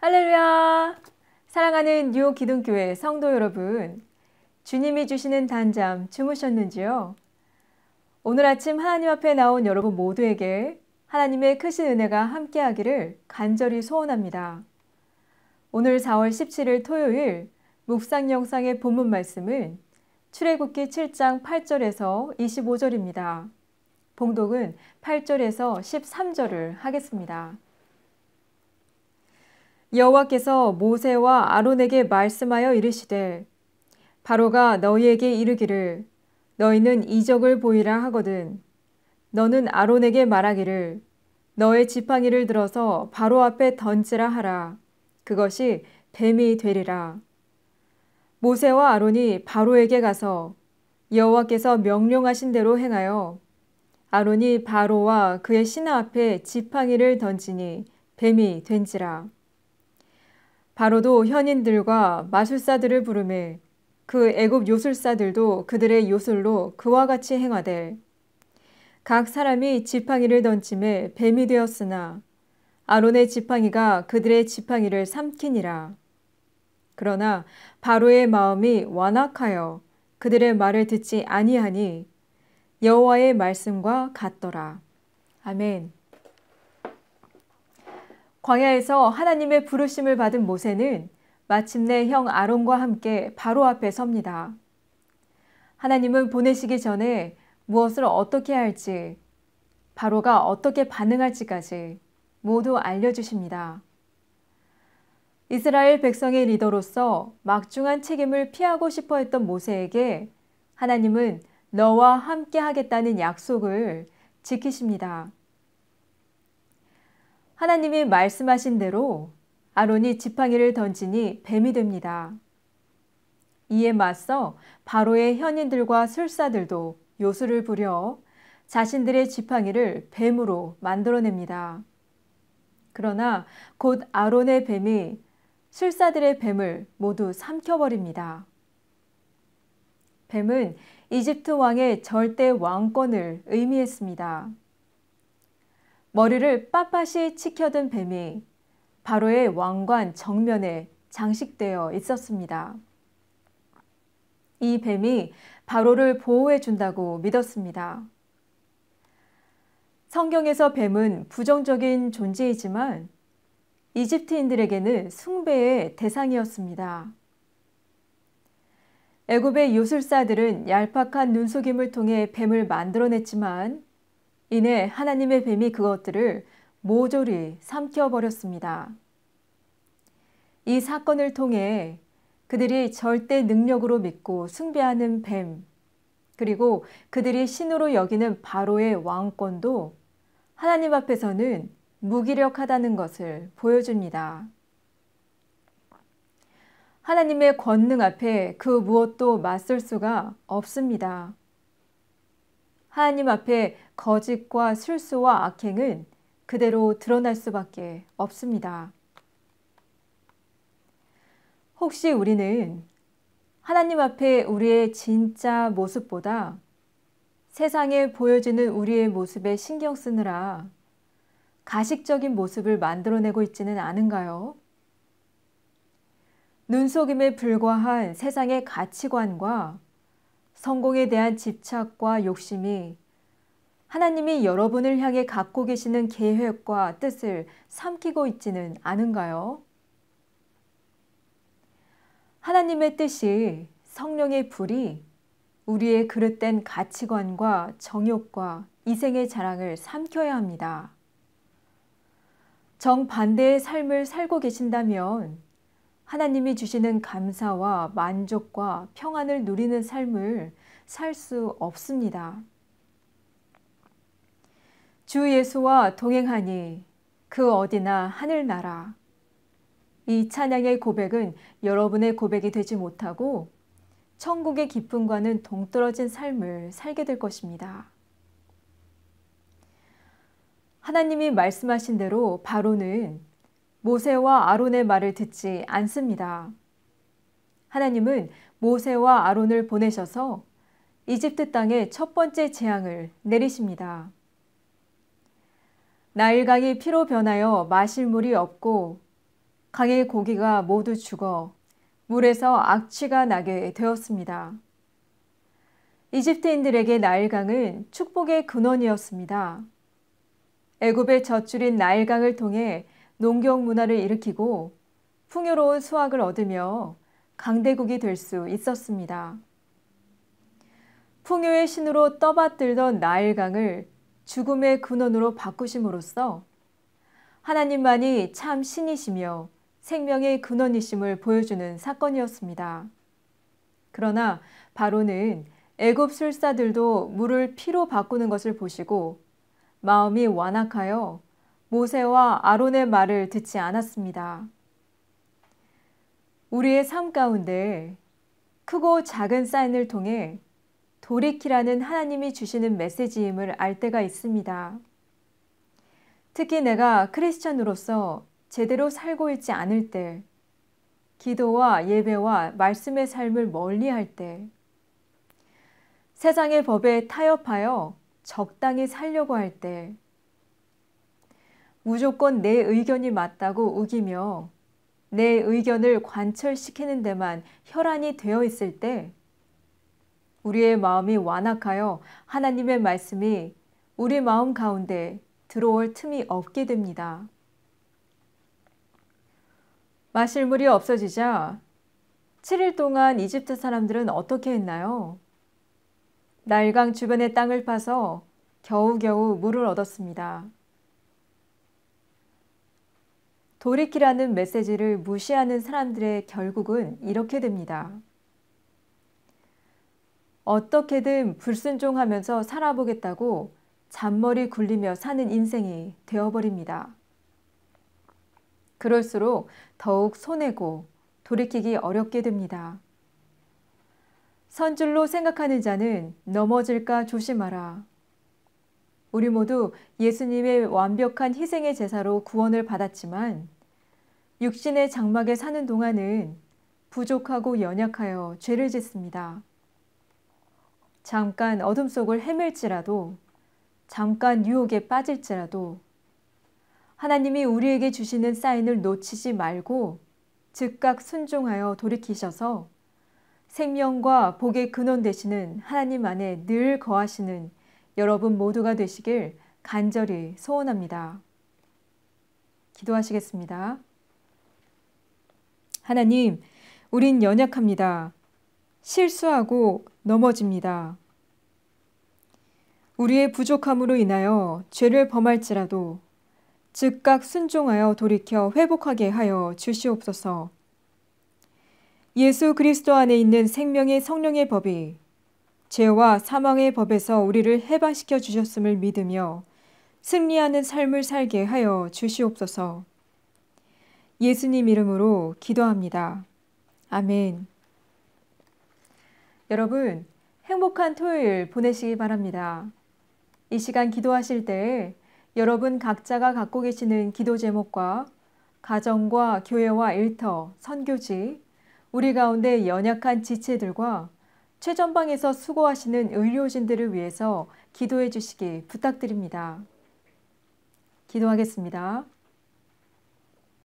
할렐루야! 사랑하는 뉴욕 기둥교회 성도 여러분, 주님이 주시는 단잠 주무셨는지요? 오늘 아침 하나님 앞에 나온 여러분 모두에게 하나님의 크신 은혜가 함께하기를 간절히 소원합니다. 오늘 4월 17일 토요일 묵상 영상의 본문 말씀은 출애굽기 7장 8절에서 25절입니다. 봉독은 8절에서 13절을 하겠습니다. 여호와께서 모세와 아론에게 말씀하여 이르시되 바로가 너희에게 이르기를 너희는 이적을 보이라 하거든 너는 아론에게 말하기를 너의 지팡이를 들어서 바로 앞에 던지라 하라 그것이 뱀이 되리라. 모세와 아론이 바로에게 가서 여호와께서 명령하신 대로 행하여 아론이 바로와 그의 신하 앞에 지팡이를 던지니 뱀이 된지라. 바로도 현인들과 마술사들을 부르매 그 애굽 요술사들도 그들의 요술로 그와 같이 행하되 각 사람이 지팡이를 던짐에 뱀이 되었으나 아론의 지팡이가 그들의 지팡이를 삼키니라. 그러나 바로의 마음이 완악하여 그들의 말을 듣지 아니하니 여호와의 말씀과 같더라. 아멘. 광야에서 하나님의 부르심을 받은 모세는 마침내 형 아론과 함께 바로 앞에 섭니다. 하나님은 보내시기 전에 무엇을 어떻게 할지, 바로가 어떻게 반응할지까지 모두 알려주십니다. 이스라엘 백성의 리더로서 막중한 책임을 피하고 싶어 했던 모세에게 하나님은 너와 함께 하겠다는 약속을 지키십니다. 하나님이 말씀하신 대로 아론이 지팡이를 던지니 뱀이 됩니다. 이에 맞서 바로의 현인들과 술사들도 요술을 부려 자신들의 지팡이를 뱀으로 만들어냅니다. 그러나 곧 아론의 뱀이 술사들의 뱀을 모두 삼켜버립니다. 뱀은 이집트 왕의 절대 왕권을 의미했습니다. 머리를 빳빳이 치켜든 뱀이 바로의 왕관 정면에 장식되어 있었습니다. 이 뱀이 바로를 보호해 준다고 믿었습니다. 성경에서 뱀은 부정적인 존재이지만 이집트인들에게는 숭배의 대상이었습니다. 애굽의 요술사들은 얄팍한 눈속임을 통해 뱀을 만들어냈지만 이내 하나님의 뱀이 그것들을 모조리 삼켜버렸습니다. 이 사건을 통해 그들이 절대 능력으로 믿고 숭배하는 뱀, 그리고 그들이 신으로 여기는 바로의 왕권도 하나님 앞에서는 무기력하다는 것을 보여줍니다. 하나님의 권능 앞에 그 무엇도 맞설 수가 없습니다. 하나님 앞에 거짓과 술수와 악행은 그대로 드러날 수밖에 없습니다. 혹시 우리는 하나님 앞에 우리의 진짜 모습보다 세상에 보여지는 우리의 모습에 신경 쓰느라 가식적인 모습을 만들어내고 있지는 않은가요? 눈속임에 불과한 세상의 가치관과 성공에 대한 집착과 욕심이 하나님이 여러분을 향해 갖고 계시는 계획과 뜻을 삼키고 있지는 않은가요? 하나님의 뜻이 성령의 불이 우리의 그릇된 가치관과 정욕과 이생의 자랑을 삼켜야 합니다. 정반대의 삶을 살고 계신다면 하나님이 주시는 감사와 만족과 평안을 누리는 삶을 살 수 없습니다. 주 예수와 동행하니 그 어디나 하늘나라. 이 찬양의 고백은 여러분의 고백이 되지 못하고 천국의 기쁨과는 동떨어진 삶을 살게 될 것입니다. 하나님이 말씀하신 대로 바로는 모세와 아론의 말을 듣지 않습니다. 하나님은 모세와 아론을 보내셔서 이집트 땅에 첫 번째 재앙을 내리십니다. 나일강이 피로 변하여 마실 물이 없고 강의 고기가 모두 죽어 물에서 악취가 나게 되었습니다. 이집트인들에게 나일강은 축복의 근원이었습니다. 애굽의 젖줄인 나일강을 통해 농경 문화를 일으키고 풍요로운 수확을 얻으며 강대국이 될 수 있었습니다. 풍요의 신으로 떠받들던 나일강을 죽음의 근원으로 바꾸심으로써 하나님만이 참 신이시며 생명의 근원이심을 보여주는 사건이었습니다. 그러나 바로는 애굽 술사들도 물을 피로 바꾸는 것을 보시고 마음이 완악하여 모세와 아론의 말을 듣지 않았습니다. 우리의 삶 가운데 크고 작은 사인을 통해 돌이키라는 하나님이 주시는 메시지임을 알 때가 있습니다. 특히 내가 크리스천으로서 제대로 살고 있지 않을 때, 기도와 예배와 말씀의 삶을 멀리할 때, 세상의 법에 타협하여 적당히 살려고 할 때, 무조건 내 의견이 맞다고 우기며 내 의견을 관철시키는 데만 혈안이 되어 있을 때, 우리의 마음이 완악하여 하나님의 말씀이 우리 마음 가운데 들어올 틈이 없게 됩니다. 마실 물이 없어지자 7일 동안 이집트 사람들은 어떻게 했나요? 나일강 주변의 땅을 파서 겨우겨우 물을 얻었습니다. 돌이키라는 메시지를 무시하는 사람들의 결국은 이렇게 됩니다. 어떻게든 불순종하면서 살아보겠다고 잔머리 굴리며 사는 인생이 되어버립니다. 그럴수록 더욱 손해고 돌이키기 어렵게 됩니다. 선줄로 생각하는 자는 넘어질까 조심하라. 우리 모두 예수님의 완벽한 희생의 제사로 구원을 받았지만 육신의 장막에 사는 동안은 부족하고 연약하여 죄를 짓습니다. 잠깐 어둠 속을 헤맬지라도, 잠깐 유혹에 빠질지라도 하나님이 우리에게 주시는 사인을 놓치지 말고 즉각 순종하여 돌이키셔서 생명과 복의 근원 되시는 하나님 안에 늘 거하시는 여러분 모두가 되시길 간절히 소원합니다. 기도하시겠습니다. 하나님, 우린 연약합니다. 실수하고 넘어집니다. 우리의 부족함으로 인하여 죄를 범할지라도 즉각 순종하여 돌이켜 회복하게 하여 주시옵소서. 예수 그리스도 안에 있는 생명의 성령의 법이 죄와 사망의 법에서 우리를 해방시켜 주셨음을 믿으며 승리하는 삶을 살게 하여 주시옵소서. 예수님 이름으로 기도합니다. 아멘. 여러분, 행복한 토요일 보내시기 바랍니다. 이 시간 기도하실 때 여러분 각자가 갖고 계시는 기도 제목과 가정과 교회와 일터, 선교지, 우리 가운데 연약한 지체들과 최전방에서 수고하시는 의료진들을 위해서 기도해 주시기 부탁드립니다. 기도하겠습니다.